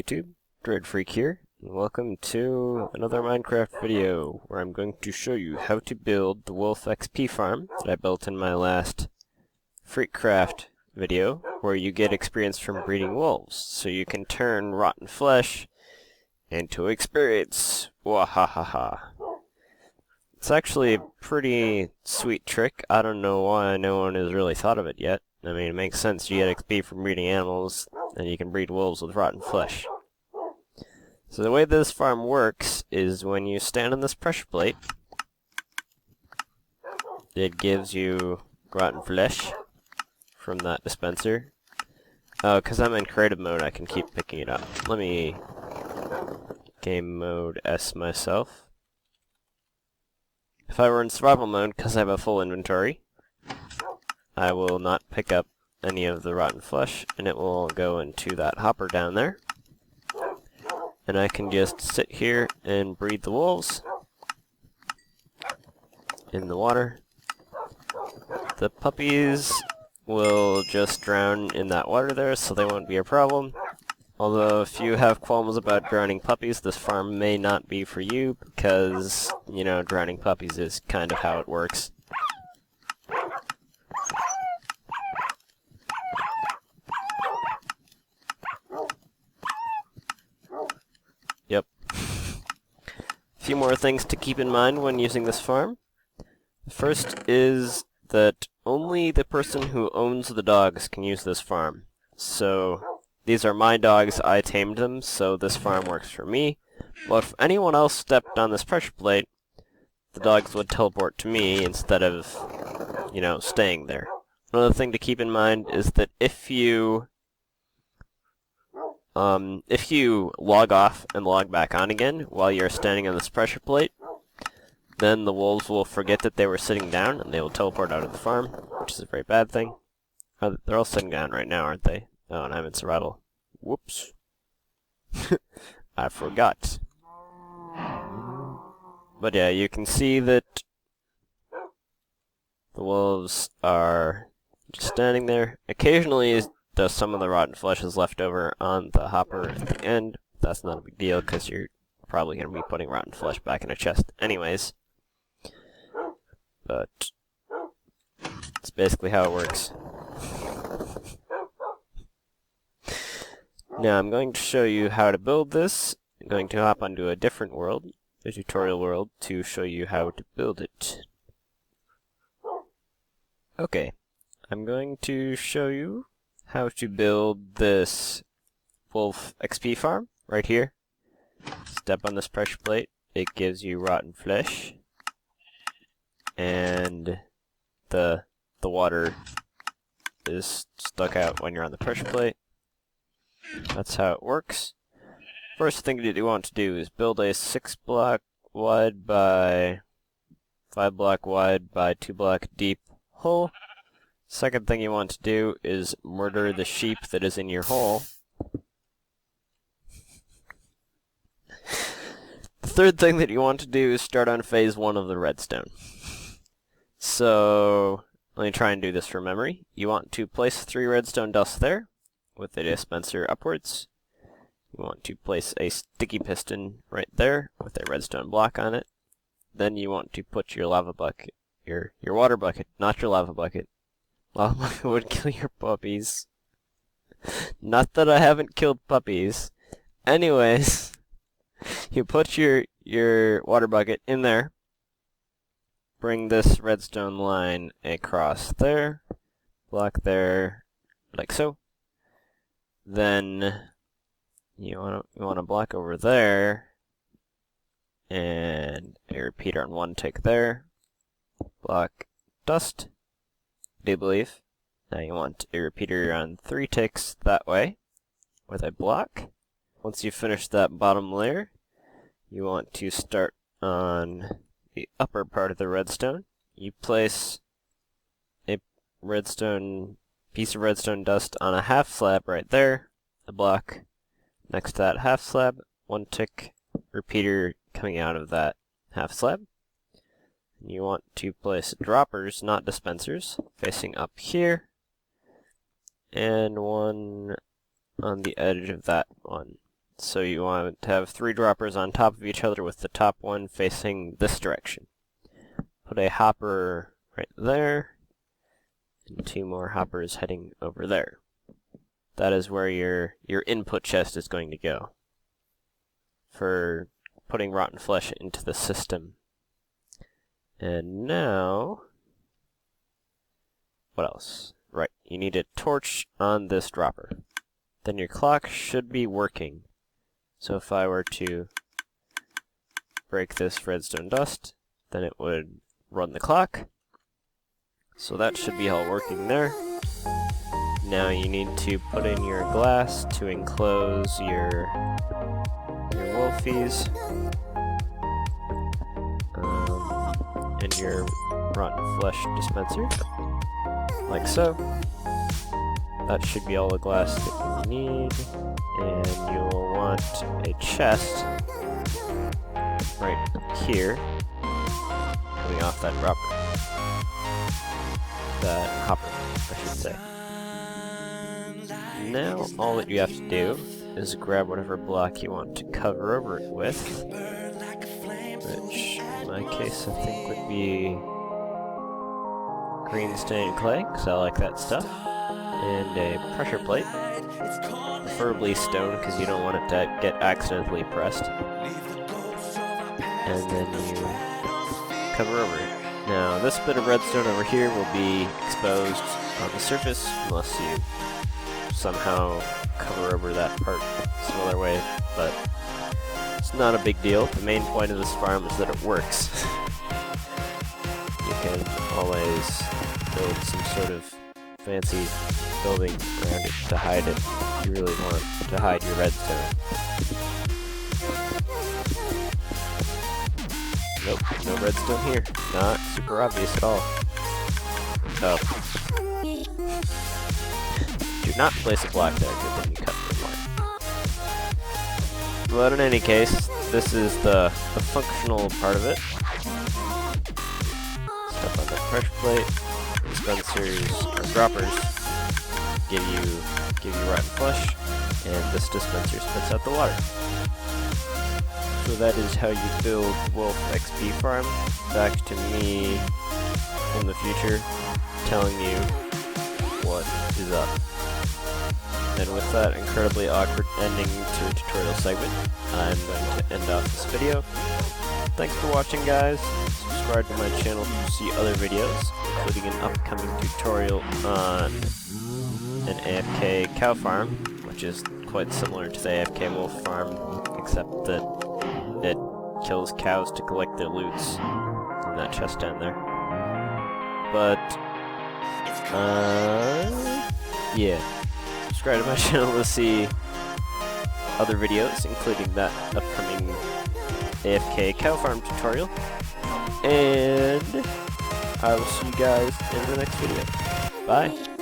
YouTube, Droid Freak here, and welcome to another Minecraft video where I'm going to show you how to build the wolf XP farm that I built in my last FreakCraft video, where you get experience from breeding wolves, so you can turn rotten flesh into experience. Wahahaha. It's actually a pretty sweet trick. I don't know why no one has really thought of it yet. I mean, it makes sense. You get XP from breeding animals, and you can breed wolves with rotten flesh. So the way this farm works is when you stand on this pressure plate, it gives you rotten flesh from that dispenser. Oh, because I'm in creative mode, I can keep picking it up. Let me game mode S myself. If I were in survival mode, because I have a full inventory, I will not pick up any of the rotten flesh, and it will go into that hopper down there. And I can just sit here and breed the wolves in the water. The puppies will just drown in that water there, so they won't be a problem. Although, if you have qualms about drowning puppies, this farm may not be for you, because, you know, drowning puppies is kind of how it works. Yep. A few more things to keep in mind when using this farm. The first is that only the person who owns the dogs can use this farm. So, these are my dogs, I tamed them, so this farm works for me. But if anyone else stepped on this pressure plate, the dogs would teleport to me instead of, you know, staying there. Another thing to keep in mind is that if you log off and log back on again while you're standing on this pressure plate, then the wolves will forget that they were sitting down and they will teleport out of the farm, which is a very bad thing. They're all sitting down right now, aren't they? Oh, and I'm in survival. Whoops. I forgot. But yeah, you can see that the wolves are just standing there. Occasionally, some of the rotten flesh is left over on the hopper at the end. That's not a big deal, because you're probably going to be putting rotten flesh back in a chest anyways. But it's basically how it works. Now I'm going to show you how to build this. I'm going to hop onto a different world, a tutorial world, to show you how to build it. Okay, I'm going to show you how to build this wolf XP farm right here. Step on this pressure plate, it gives you rotten flesh, and the water is stuck out when you're on the pressure plate. That's how it works. First thing that you want to do is build a 6 block wide by 5 block wide by 2 block deep hole. Second thing you want to do is murder the sheep that is in your hole. The third thing that you want to do is start on phase 1 of the redstone. So, let me try and do this from memory. You want to place 3 redstone dust there, with a dispenser upwards. You want to place a sticky piston right there, with a redstone block on it. Then you want to put your lava bucket, your water bucket, not your lava bucket. Lava bucket would kill your puppies. Not that I haven't killed puppies. Anyways, you put your water bucket in there. Bring this redstone line across there. Block there, like so. Then you want to block over there, and a repeater on 1 tick there. Block dust, I do believe. Now you want a repeater on 3 ticks that way, with a block. Once you finish that bottom layer, you want to start on the upper part of the redstone. You place a piece of redstone dust on a half slab right there, a block next to that half slab, 1 tick repeater coming out of that half slab. You want to place droppers, not dispensers, facing up here, and 1 on the edge of that one. So you want to have 3 droppers on top of each other with the top one facing this direction. Put a hopper right there, and 2 more hoppers heading over there. That is where your input chest is going to go for putting rotten flesh into the system. And now, what else? Right, you need a torch on this dropper. Then your clock should be working. So if I were to break this redstone dust, then it would run the clock. So that should be all working there. Now you need to put in your glass to enclose your wolfies and your rotten flesh dispenser, like so. That should be all the glass that you need, and you'll want a chest right here, coming off that dropper. That hopper, I should say. Now, all that you have to do is grab whatever block you want to cover over it with, which, in my case, I think would be green stained clay, because I like that stuff, and a pressure plate, preferably stone, because you don't want it to get accidentally pressed, and then you cover over it. Now, this bit of redstone over here will be exposed on the surface, unless you somehow cover over that part some other way, but it's not a big deal. The main point of this farm is that it works. You can always build some sort of fancy building around it to hide it if you really want to hide your redstone. Nope, no redstone here. Not super obvious at all. Oh. Do not place a block there, because then you cut the line. But in any case, this is the functional part of it. Step on that pressure plate. Dispensers, or droppers, give you rotten flesh, and this dispenser spits out the water. So that is how you build Wolf XP Farm. Back to me in the future, telling you what is up. And with that incredibly awkward ending to a tutorial segment, I'm going to end off this video. Thanks for watching, guys. Subscribe to my channel to see other videos, including an upcoming tutorial on an AFK cow farm, which is quite similar to the AFK wolf farm, except that it kills cows to collect their loots in that chest down there. But, yeah. Subscribe to my channel to see other videos, including that upcoming AFK cow farm tutorial. And I will see you guys in the next video. Bye!